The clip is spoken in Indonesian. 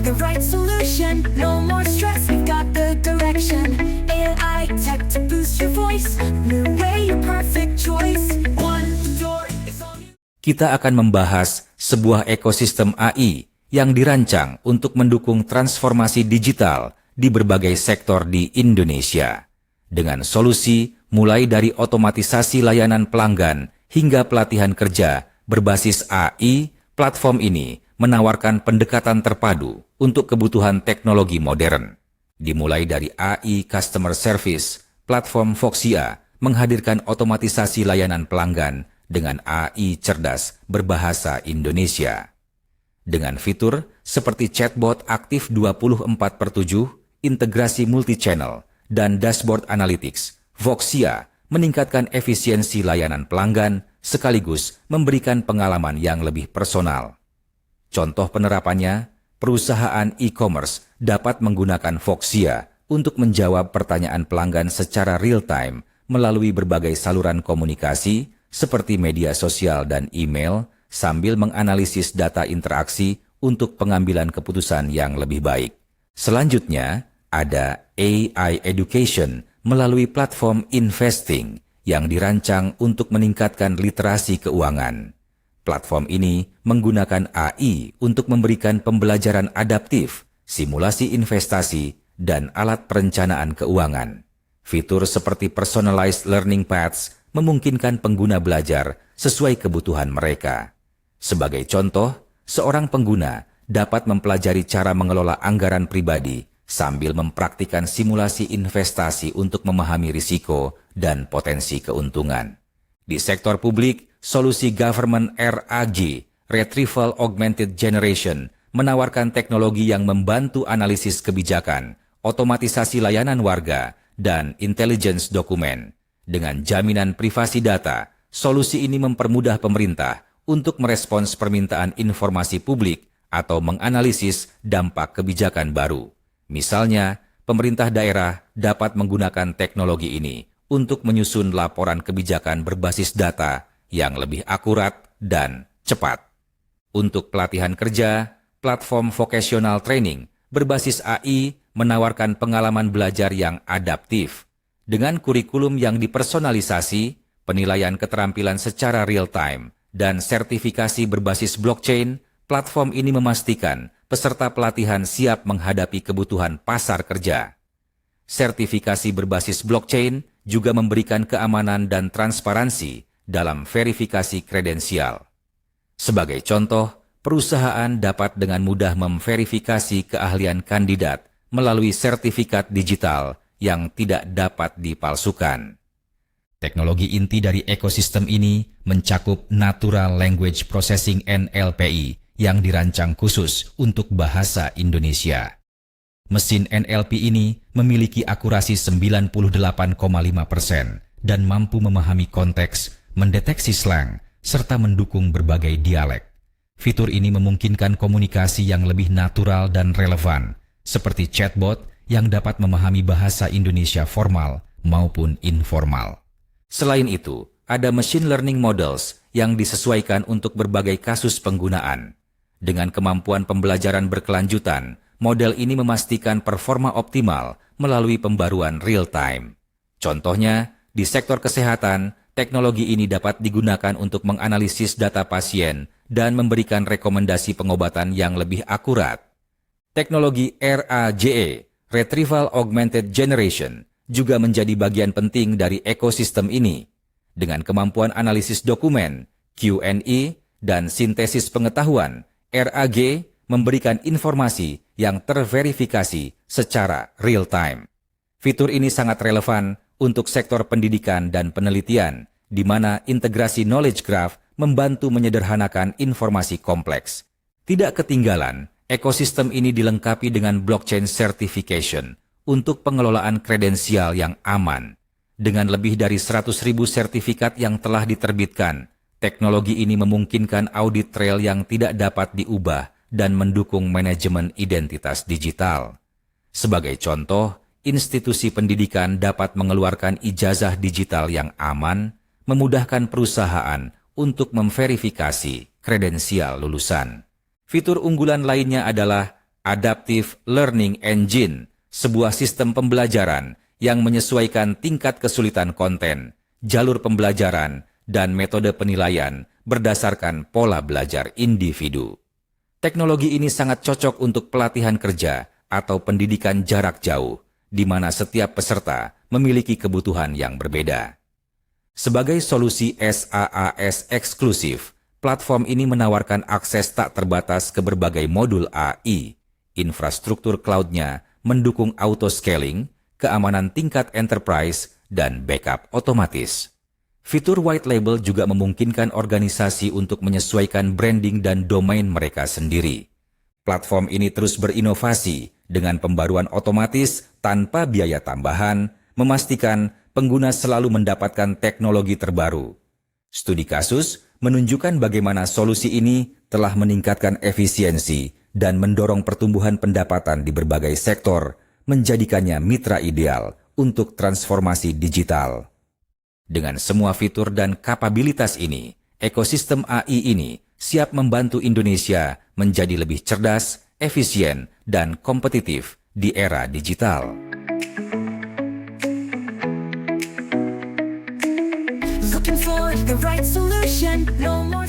the right solution. No more stress, we've got the direction. AI tech to boost your voice. New way, your perfect choice. One door is all you. Kita akan membahas sebuah ekosistem AI yang dirancang untuk mendukung transformasi digital di berbagai sektor di Indonesia. Dengan solusi mulai dari otomatisasi layanan pelanggan hingga pelatihan kerja berbasis AI, platform ini menawarkan pendekatan terpadu untuk kebutuhan teknologi modern. Dimulai dari AI Customer Service, platform Voxia menghadirkan otomatisasi layanan pelanggan dengan AI cerdas berbahasa Indonesia. Dengan fitur seperti chatbot aktif 24/7, integrasi multi-channel, dan dashboard analytics, Voxia meningkatkan efisiensi layanan pelanggan sekaligus memberikan pengalaman yang lebih personal. Contoh penerapannya, perusahaan e-commerce dapat menggunakan Voxia untuk menjawab pertanyaan pelanggan secara real-time melalui berbagai saluran komunikasi seperti media sosial dan email sambil menganalisis data interaksi untuk pengambilan keputusan yang lebih baik. Selanjutnya, ada AI Education melalui platform Investing yang dirancang untuk meningkatkan literasi keuangan. Platform ini menggunakan AI untuk memberikan pembelajaran adaptif, simulasi investasi, dan alat perencanaan keuangan. Fitur seperti personalized learning paths memungkinkan pengguna belajar sesuai kebutuhan mereka. Sebagai contoh, seorang pengguna dapat mempelajari cara mengelola anggaran pribadi sambil mempraktikkan simulasi investasi untuk memahami risiko dan potensi keuntungan. Di sektor publik, solusi Government RAG, Retrieval Augmented Generation, menawarkan teknologi yang membantu analisis kebijakan, otomatisasi layanan warga, dan intelligence dokumen. Dengan jaminan privasi data, solusi ini mempermudah pemerintah untuk merespons permintaan informasi publik atau menganalisis dampak kebijakan baru. Misalnya, pemerintah daerah dapat menggunakan teknologi ini untuk menyusun laporan kebijakan berbasis data yang lebih akurat dan cepat. Untuk pelatihan kerja, platform vocational training berbasis AI menawarkan pengalaman belajar yang adaptif. Dengan kurikulum yang dipersonalisasi, penilaian keterampilan secara real-time, dan sertifikasi berbasis blockchain, platform ini memastikan peserta pelatihan siap menghadapi kebutuhan pasar kerja. Sertifikasi berbasis blockchain juga memberikan keamanan dan transparansi dalam verifikasi kredensial. Sebagai contoh, perusahaan dapat dengan mudah memverifikasi keahlian kandidat melalui sertifikat digital yang tidak dapat dipalsukan. Teknologi inti dari ekosistem ini mencakup Natural Language Processing (NLPI) yang dirancang khusus untuk bahasa Indonesia. Mesin NLP ini memiliki akurasi 98,5% dan mampu memahami konteks, mendeteksi slang, serta mendukung berbagai dialek. Fitur ini memungkinkan komunikasi yang lebih natural dan relevan, seperti chatbot yang dapat memahami bahasa Indonesia formal maupun informal. Selain itu, ada machine learning models yang disesuaikan untuk berbagai kasus penggunaan. Dengan kemampuan pembelajaran berkelanjutan, model ini memastikan performa optimal melalui pembaruan real-time. Contohnya, di sektor kesehatan, teknologi ini dapat digunakan untuk menganalisis data pasien dan memberikan rekomendasi pengobatan yang lebih akurat. Teknologi RAGE, Retrieval Augmented Generation, juga menjadi bagian penting dari ekosistem ini. Dengan kemampuan analisis dokumen, Q&A, dan sintesis pengetahuan, RAG memberikan informasi yang terverifikasi secara real-time. Fitur ini sangat relevan untuk sektor pendidikan dan penelitian, di mana integrasi knowledge graph membantu menyederhanakan informasi kompleks. Tidak ketinggalan, ekosistem ini dilengkapi dengan blockchain certification untuk pengelolaan kredensial yang aman. Dengan lebih dari 100.000 sertifikat yang telah diterbitkan, teknologi ini memungkinkan audit trail yang tidak dapat diubah dan mendukung manajemen identitas digital. Sebagai contoh, institusi pendidikan dapat mengeluarkan ijazah digital yang aman, memudahkan perusahaan untuk memverifikasi kredensial lulusan. Fitur unggulan lainnya adalah Adaptive Learning Engine, sebuah sistem pembelajaran yang menyesuaikan tingkat kesulitan konten, jalur pembelajaran, dan metode penilaian berdasarkan pola belajar individu. Teknologi ini sangat cocok untuk pelatihan kerja atau pendidikan jarak jauh, di mana setiap peserta memiliki kebutuhan yang berbeda. Sebagai solusi SaaS eksklusif, platform ini menawarkan akses tak terbatas ke berbagai modul AI. Infrastruktur cloud-nya mendukung auto-scaling, keamanan tingkat enterprise, dan backup otomatis. Fitur white label juga memungkinkan organisasi untuk menyesuaikan branding dan domain mereka sendiri. Platform ini terus berinovasi dengan pembaruan otomatis tanpa biaya tambahan, memastikan pengguna selalu mendapatkan teknologi terbaru. Studi kasus menunjukkan bagaimana solusi ini telah meningkatkan efisiensi dan mendorong pertumbuhan pendapatan di berbagai sektor, menjadikannya mitra ideal untuk transformasi digital. Dengan semua fitur dan kapabilitas ini, ekosistem AI ini siap membantu Indonesia menjadi lebih cerdas, efisien, dan kompetitif di era digital. Looking for the right solution, no more